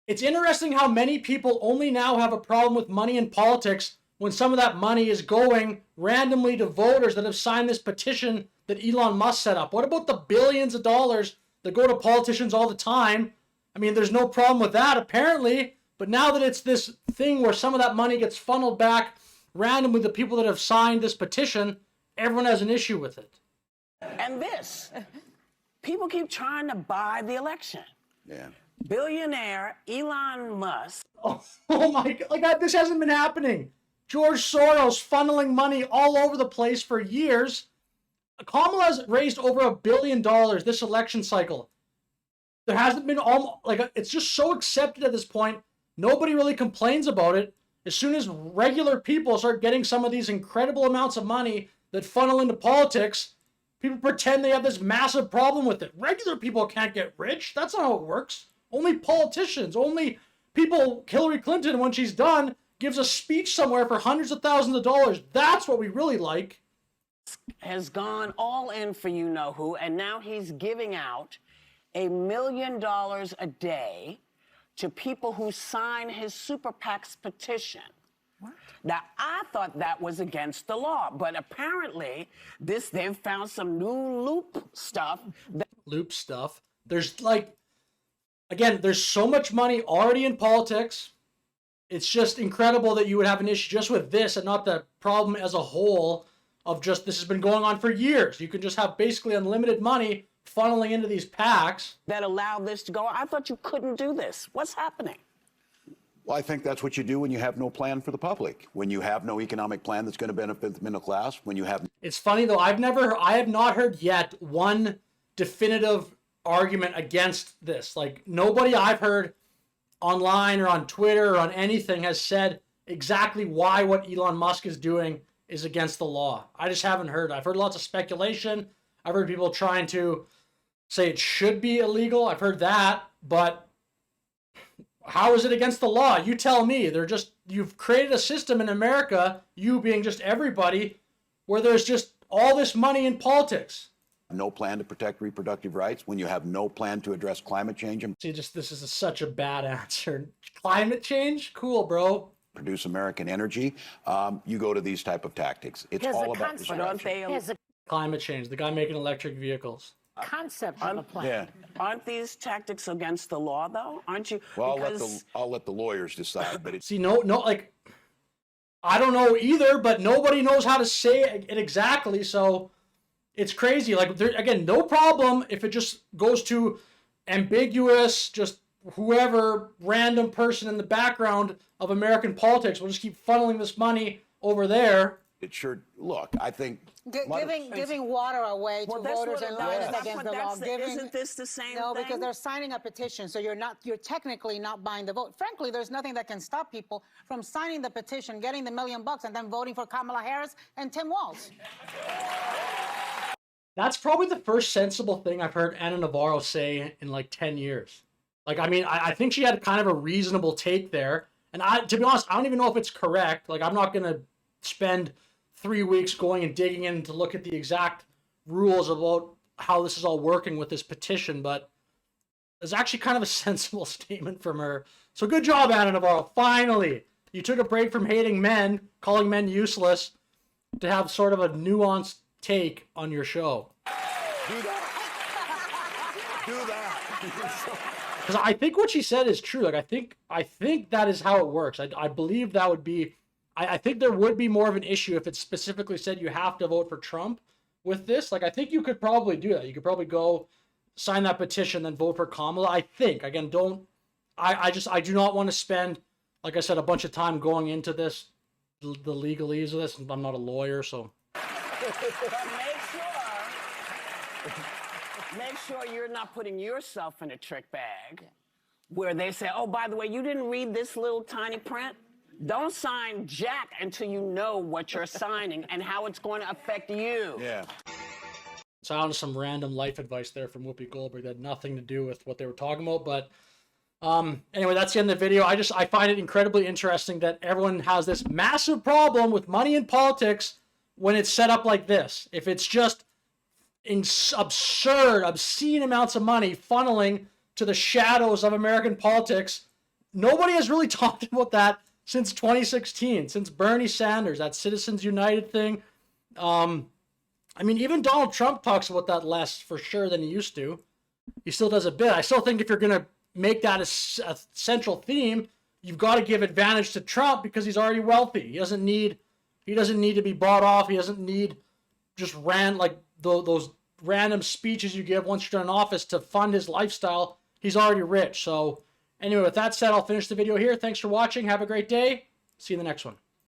It's interesting how many people only now have a problem with money in politics when some of that money is going randomly to voters that have signed this petition that Elon Musk set up. What about the billions of dollars that go to politicians all the time? I mean, there's no problem with that apparently, but now that it's this thing where some of that money gets funneled back randomly to people that have signed this petition, everyone has an issue with it. And this, people keep trying to buy the election. Yeah. Billionaire Elon Musk. Oh my God, this hasn't been happening. George Soros funneling money all over the place for years. Kamala's raised over $1 billion this election cycle. There hasn't been it's just so accepted at this point. Nobody really complains about it. As soon as regular people start getting some of these incredible amounts of money that funnel into politics, people pretend they have this massive problem with it. Regular people can't get rich. That's not how it works. Only politicians, only people. Hillary Clinton, when she's done, gives a speech somewhere for hundreds of thousands of dollars. That's what we really like. Has gone all in for you-know-who, and now he's giving out $1 million a day to people who sign his super PAC's petition. What? Now, I thought that was against the law, but apparently they've found some new loop stuff. There's again, there's so much money already in politics. It's just incredible that you would have an issue just with this and not the problem as a whole of just this has been going on for years. You can just have basically unlimited money funneling into these PACs. That allow this to go. I thought you couldn't do this. What's happening? Well, I think that's what you do when you have no plan for the public, when you have no economic plan that's going to benefit the middle class, when you have... It's funny, though. I have not heard yet one definitive argument against this. Like, nobody I've heard online or on Twitter or on anything has said exactly why what Elon Musk is doing is against the law. I just haven't heard. I've heard lots of speculation. I've heard people trying to say it should be illegal. I've heard that, but how is it against the law? You tell me. You've created a system in America, you being just everybody, where there's just all this money in politics. No plan to protect reproductive rights, when you have no plan to address climate change. See, this is such a bad answer. Climate change? Cool, bro. Produce American energy. You go to these type of tactics. It's all about climate change. The guy making electric vehicles. Concept of a plan. Yeah. Aren't these tactics against the law, though? Aren't you? Well, I'll let the lawyers decide. But see, I don't know either, but nobody knows how to say it exactly. So it's crazy. Again, no problem if it just goes to ambiguous, just whoever random person in the background of American politics will just keep funneling this money over there. It sure, look, I think... Giving water away to voters and lawyers against the law. Isn't this the same thing? No, because they're signing a petition, so you're technically not buying the vote. Frankly, there's nothing that can stop people from signing the petition, getting the $1 million, and then voting for Kamala Harris and Tim Walz. That's probably the first sensible thing I've heard Ana Navarro say in 10 years. I think she had kind of a reasonable take there. And to be honest, I don't even know if it's correct. I'm not going to spend 3 weeks going and digging in to look at the exact rules about how this is all working with this petition, but it's actually kind of a sensible statement from her. So good job, Ana Navarro. Finally, you took a break from hating men, calling men useless, to have sort of a nuanced take on your show. Do that. Do that. Because I think what she said is true. I think that is how it works. I believe that would be... I think there would be more of an issue if it specifically said you have to vote for Trump with this. I think you could probably do that. You could probably go sign that petition, then vote for Kamala. I think. Again, I do not want to spend, like I said, a bunch of time going into this, the legalese of this. I'm not a lawyer, so... Make sure you're not putting yourself in a trick bag where they say, oh, by the way, you didn't read this little tiny print? Don't sign jack until you know what you're signing and how it's going to affect you. Yeah. Sounded some random life advice there from Whoopi Goldberg that had nothing to do with what they were talking about. But anyway, that's the end of the video. I find it incredibly interesting that everyone has this massive problem with money in politics when it's set up like this. If it's just absurd, obscene amounts of money funneling to the shadows of American politics, nobody has really talked about that since 2016, since Bernie Sanders, that Citizens United thing. I mean, even Donald Trump talks about that less for sure than he used to. He still does a bit. I still think if you're going to make that a central theme, you've got to give advantage to Trump because he's already wealthy. He doesn't need to be bought off. He doesn't need just those random speeches you give once you're in office to fund his lifestyle. He's already rich. So anyway, with that said, I'll finish the video here. Thanks for watching. Have a great day. See you in the next one.